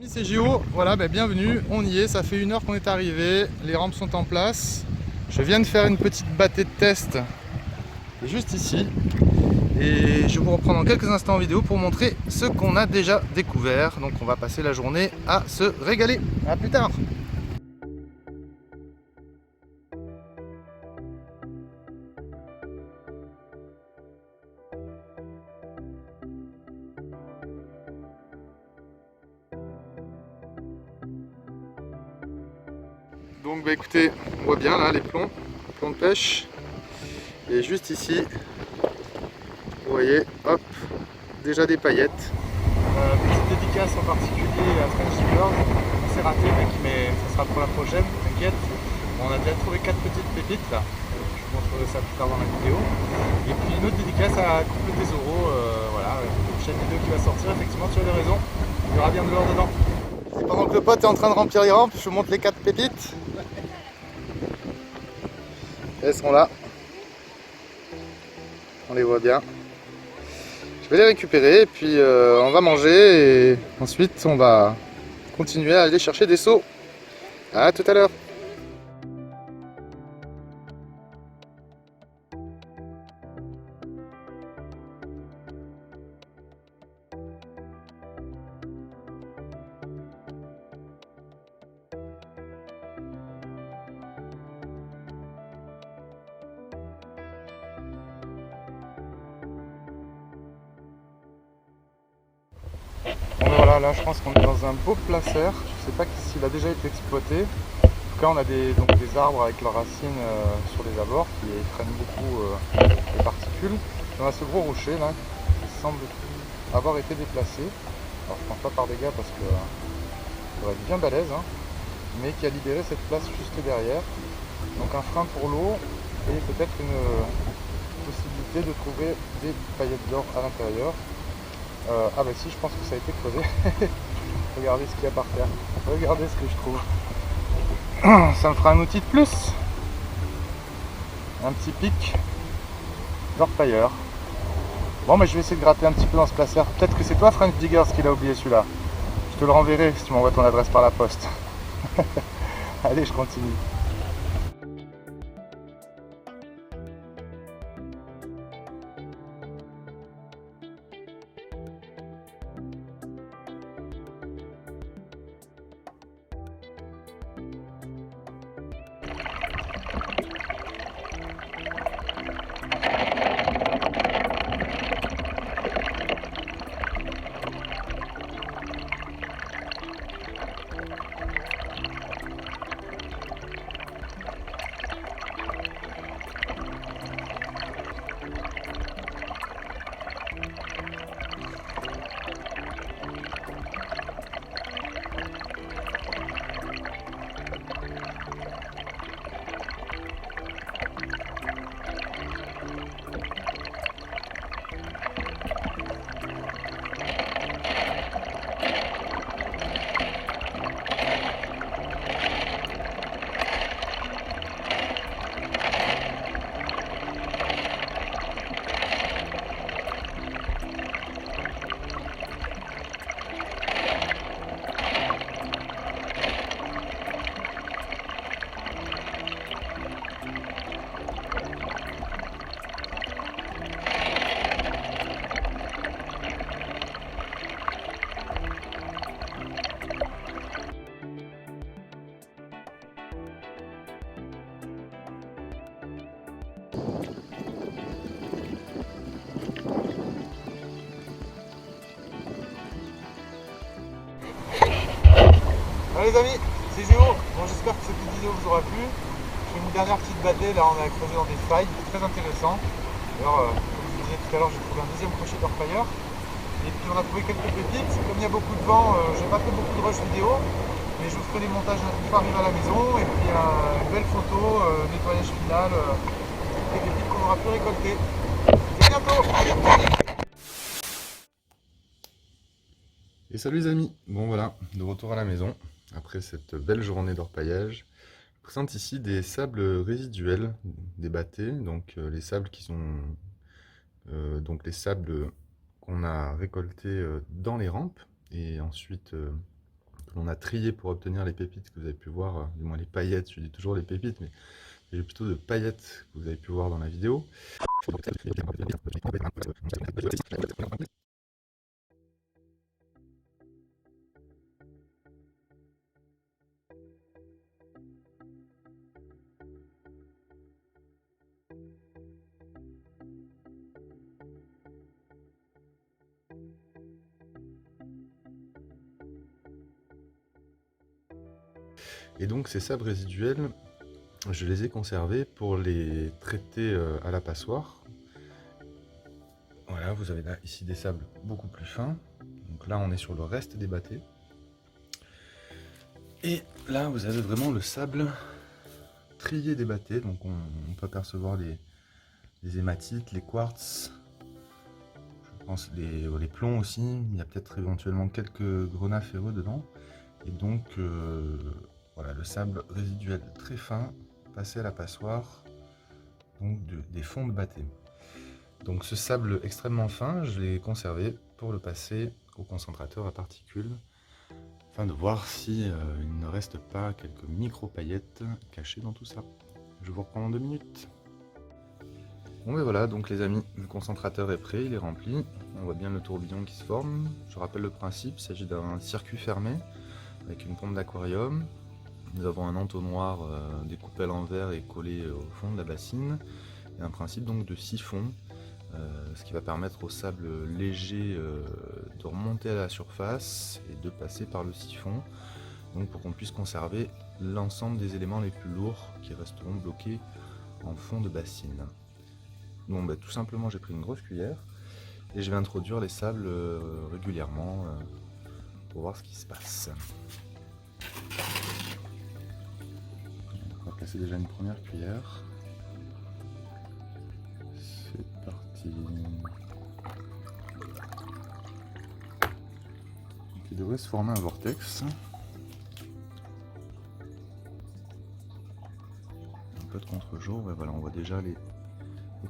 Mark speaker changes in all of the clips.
Speaker 1: C'est JO, voilà, bienvenue, on y est, ça fait 1 heure qu'on est arrivé, les rampes sont en place. Je viens de faire une petite bâtée de test juste ici et je vous reprends dans quelques instants en vidéo pour montrer ce qu'on a déjà découvert. Donc on va passer la journée à se régaler. À plus tard. Donc écoutez, on voit bien là les plombs de pêche. Et juste ici, vous voyez, hop, déjà des paillettes. Petite dédicace en particulier à French Diggers. C'est raté mec, mais ça sera pour la prochaine, t'inquiète. Bon, on a déjà trouvé 4 petites pépites là. Je vous montrerai ça plus tard dans la vidéo. Et puis une autre dédicace à Couple des Euros, voilà, une prochaine vidéo qui va sortir, effectivement tu as des raisons. Il y aura bien de l'or dedans. Et pendant que le pote est en train de remplir les rampes, je vous montre les 4 pépites. Elles sont là. On les voit bien. Je vais les récupérer et puis on va manger et ensuite on va continuer à aller chercher des seaux. À tout à l'heure. Bon, voilà, là je pense qu'on est dans un beau placeur. Je sais pas s'il a déjà été exploité. En tout cas on a des arbres avec leurs racines sur les abords qui freinent beaucoup les particules. Et on a ce gros rocher là qui semble avoir été déplacé. Alors je pense pas par des gars parce que ça va être bien balèze, hein, mais qui a libéré cette place juste derrière. Donc un frein pour l'eau et peut-être une possibilité de trouver des paillettes d'or à l'intérieur. Ah bah si, je pense que ça a été creusé. Regardez ce qu'il y a par terre. Regardez ce que je trouve. Ça me fera un outil de plus. Un petit pic d'orpailleur. Bon, mais je vais essayer de gratter un petit peu dans ce placeur. Peut-être que c'est toi, French Diggers, qui l'a oublié celui-là. Je te le renverrai si tu m'envoies ton adresse par la poste. Allez, je continue. Alors les amis, c'est Géo. Bon, j'espère que cette vidéo vous aura plu. Je fais une dernière petite bâtée, là on a creusé dans des failles, très intéressant. Alors, comme je vous disais tout à l'heure, j'ai trouvé un deuxième crochet d'orpailleur. Et puis on a trouvé quelques pépites. Comme il y a beaucoup de vent, j'ai pas fait beaucoup de rush vidéo. Mais je vous ferai des montages une fois arrivé à la maison. Et puis une belle photo, nettoyage final, des pépites qu'on aura pu récolter. À bientôt. Et salut les amis. Bon voilà, de retour à la maison. Après cette belle journée d'orpaillage, je présente ici des sables résiduels des bâtés, donc les sables qui sont donc les sables qu'on a récoltés dans les rampes et ensuite
Speaker 2: On a trié pour obtenir les pépites que vous avez pu voir, du moins les paillettes, je dis toujours les pépites, mais il y a plutôt de paillettes que vous avez pu voir dans la vidéo. Et donc ces sabres résiduels, je les ai conservés pour les traiter à la passoire. Voilà, vous avez là ici des sables beaucoup plus fins. Donc là on est sur le reste des bâtés. Et là vous avez vraiment le sable trié des bâtés. Donc on peut apercevoir les hématites, les quartz, je pense les plombs aussi. Il y a peut-être éventuellement quelques grenats ferreux dedans. Et donc voilà, le sable résiduel très fin passé à la passoire, donc des fonds de bâté. Donc ce sable extrêmement fin, je l'ai conservé pour le passer au concentrateur à particules, afin de voir si il ne reste pas quelques micro-paillettes cachées dans tout ça. Je vous reprends dans 2 minutes. Bon et voilà, donc les amis, le concentrateur est prêt, il est rempli. On voit bien le tourbillon qui se forme. Je rappelle le principe, il s'agit d'un circuit fermé avec une pompe d'aquarium. Nous avons un entonnoir découpé à l'envers et collé au fond de la bassine. Et un principe donc de siphon, ce qui va permettre au sable léger de remonter à la surface et de passer par le siphon, donc pour qu'on puisse conserver l'ensemble des éléments les plus lourds qui resteront bloqués en fond de bassine. Bon, bah, tout simplement j'ai pris une grosse cuillère et je vais introduire les sables régulièrement pour voir ce qui se passe. On va placer déjà une première cuillère. C'est parti. Donc, il devrait se former un vortex. Un peu de contre-jour, ouais, voilà, on voit déjà les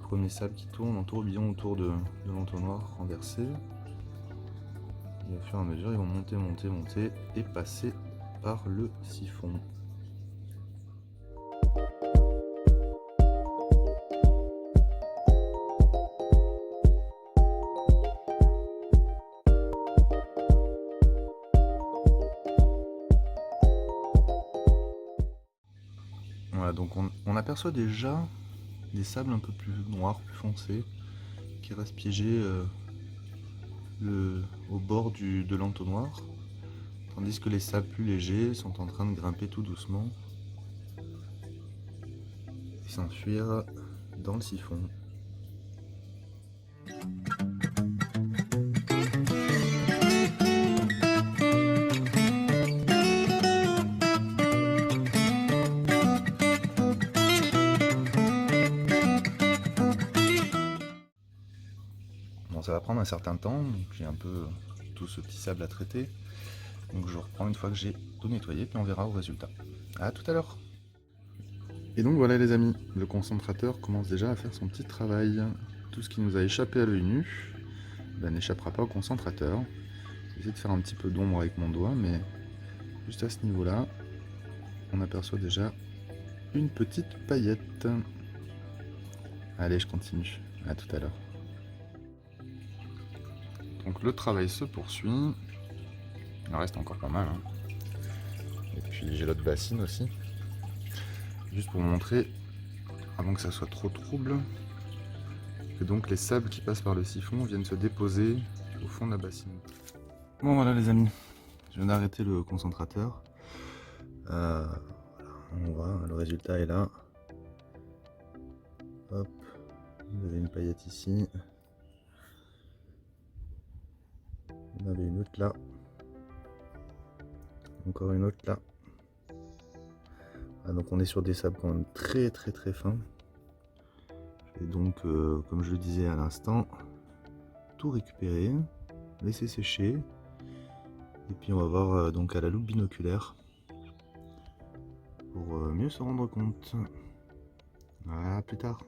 Speaker 2: premiers sables qui tournent en tourbillon autour de l'entonnoir renversé. Et au fur et à mesure, ils vont monter, monter, monter et passer par le siphon. Voilà, donc on aperçoit déjà des sables un peu plus noirs, plus foncés, qui restent piégés au bord de l'entonnoir, tandis que les sables plus légers sont en train de grimper tout doucement et s'enfuir dans le siphon. Bon, ça va prendre un certain temps, j'ai un peu tout ce petit sable à traiter, donc je reprends une fois que j'ai tout nettoyé, puis on verra au résultat. A tout à l'heure. Et donc voilà les amis, le concentrateur commence déjà à faire son petit travail. Tout ce qui nous a échappé à l'œil nu n'échappera pas au concentrateur. Je vais essayer de faire un petit peu d'ombre avec mon doigt, mais juste à ce niveau-là, on aperçoit déjà une petite paillette. Allez, je continue. À tout à l'heure. Donc le travail se poursuit. Il en reste encore pas mal. Hein. Et puis j'ai l'autre bassine aussi. Juste pour vous montrer, avant que ça soit trop trouble, que donc les sables qui passent par le siphon viennent se déposer au fond de la bassine. Bon voilà les amis, je viens d'arrêter le concentrateur. Voilà, on voit, le résultat est là. Hop, vous avez une paillette ici. Vous en avez une autre là. Encore une autre là. Ah, donc on est sur des sables quand même très fins. Et donc, comme je le disais à l'instant, tout récupérer, laisser sécher. Et puis on va voir donc à la loupe binoculaire pour mieux se rendre compte. Voilà, à plus tard.